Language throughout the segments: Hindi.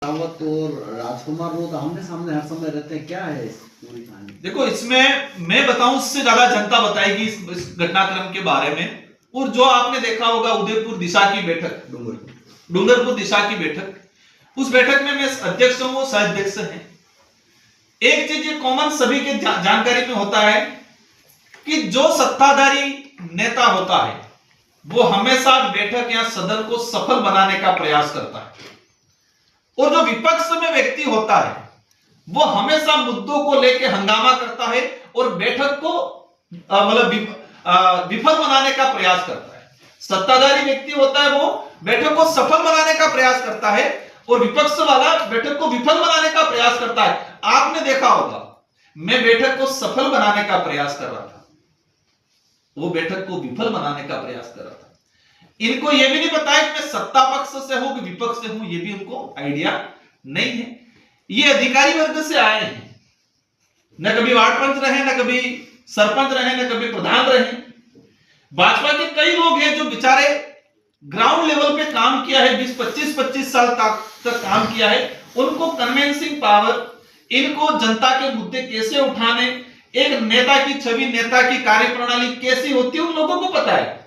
रावत और राजकुमार वो तो आमने सामने हर समय रहते हैं, क्या है इस पूरी कहानी? देखो, इसमें मैं बताऊं उससे ज्यादा जनता बताएगी इस घटनाक्रम के बारे में। और जो आपने देखा होगा उदयपुर दिशा की बैठक, डूंगरपुर दिशा की बैठक, उस बैठक में मैं अध्यक्ष हूं, वो सह अध्यक्ष हैं। एक चीज ये कॉमन सभी के जानकारी में होता है कि जो सत्ताधारी नेता होता है वो हमेशा बैठक या सदन को सफल बनाने का प्रयास करता है, और जो विपक्ष में व्यक्ति होता है वो हमेशा मुद्दों को लेकर हंगामा करता है और बैठक को मतलब विफल बनाने का प्रयास करता है। सत्ताधारी व्यक्ति होता है वो बैठक को सफल बनाने का प्रयास करता है, और विपक्ष वाला बैठक को विफल बनाने का प्रयास करता है। आपने देखा होगा मैं बैठक को सफल बनाने का प्रयास कर रहा था, वो बैठक को विफल बनाने का प्रयास कर रहा था। इनको यह भी नहीं पता है कि मैं सत्ता पक्ष से हूं कि विपक्ष से हूं, यह भी उनको आइडिया नहीं है। ये अधिकारी वर्ग से आए हैं, न कभी वार्ड पंच रहे, न कभी सरपंच रहे, न कभी प्रधान रहे। भाजपा के कई लोग हैं जो बेचारे ग्राउंड लेवल पे काम किया है, 20-25 साल तक काम किया है। उनको कन्विंसिंग पावर, इनको जनता के मुद्दे कैसे उठाने, एक नेता की छवि, नेता की कार्यप्रणाली कैसी होती है, उन लोगों को पता है।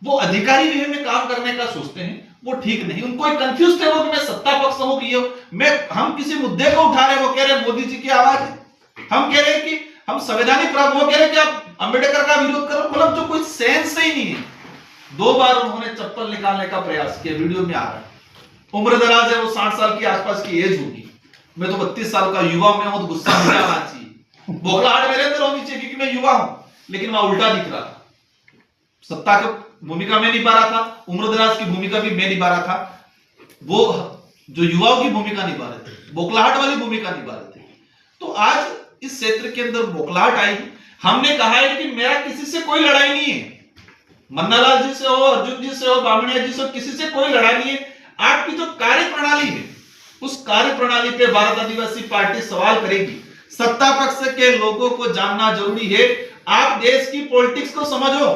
वो अधिकारी वे में काम करने का सोचते हैं, वो ठीक नहीं। उनको एक कंफ्यूज थे वो कि मैं सत्ता पक्ष हूं कि ये हम किसी मुद्दे को उठा रहे, वो कह रहे मोदी जी की आवाज है, हम कह रहे हैं कि हम संवैधानिक प्रावधान, वो कह रहे हैं कि आप अंबेडकर का विरोध करो। मतलब जो कोई सेंस ही नहीं है। 2 बार उन्होंने चप्पल निकालने का प्रयास किया, वीडियो में आ रहा है। उम्र दराज है, वो 60 साल की आसपास की एज होगी, मैं तो 32 साल का युवा में हूं, तो गुस्सा मुझे आना चाहिए, बौखलाहट मेरे अंदर होनी चाहिए क्योंकि मैं युवा हूं। लेकिन वहां उल्टा दिख रहा था, सत्ता की भूमिका में निभा रहा था, उम्र दराज की भूमिका भी मैं निभा रहा था, वो जो युवाओं की भूमिका निभा रहे थे, बौखलाहट वाली भूमिका निभा रहे थे। तो आज इस क्षेत्र के अंदर बौखलाहट आई। हमने कहा है कि मेरा किसी से कोई लड़ाई नहीं है, मन्नालाल जी से हो, अर्जुन जी से हो, बामणिया जी से हो, किसी से कोई लड़ाई नहीं है। आपकी जो कार्यप्रणाली है उस कार्यप्रणाली पे भारत आदिवासी पार्टी सवाल करेगी। सत्ता पक्ष के लोगों को जानना जरूरी है। आप देश की पॉलिटिक्स को समझो,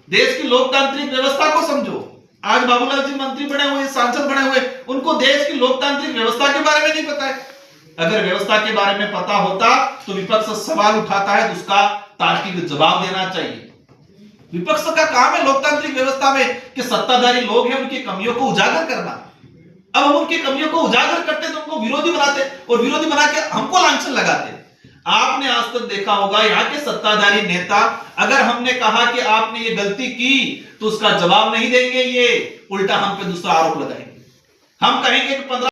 देश की लोकतांत्रिक व्यवस्था को समझो। आज बाबूलाल जी मंत्री बने हुए, सांसद बने हुए, उनको देश की लोकतांत्रिक व्यवस्था के बारे में नहीं पता है। अगर व्यवस्था के बारे में पता होता तो विपक्ष सवाल उठाता है तो उसका तार्किक जवाब देना चाहिए। विपक्ष का काम है लोकतांत्रिक व्यवस्था में कि सत्ताधारी लोग हैं उनकी कमियों को उजागर करना। अब हम उनकी कमियों को उजागर करते तो उनको विरोधी बनाते, और विरोधी बना के हमको लांछन लगाते। आपने आज तक देखा होगा यहाँ के सत्ताधारी नेता, अगर हमने कहा कि आपने ये गलती की तो उसका जवाब नहीं देंगे, ये उल्टा हम पे दूसरा आरोप लगाएंगे। हम कहेंगे कि 15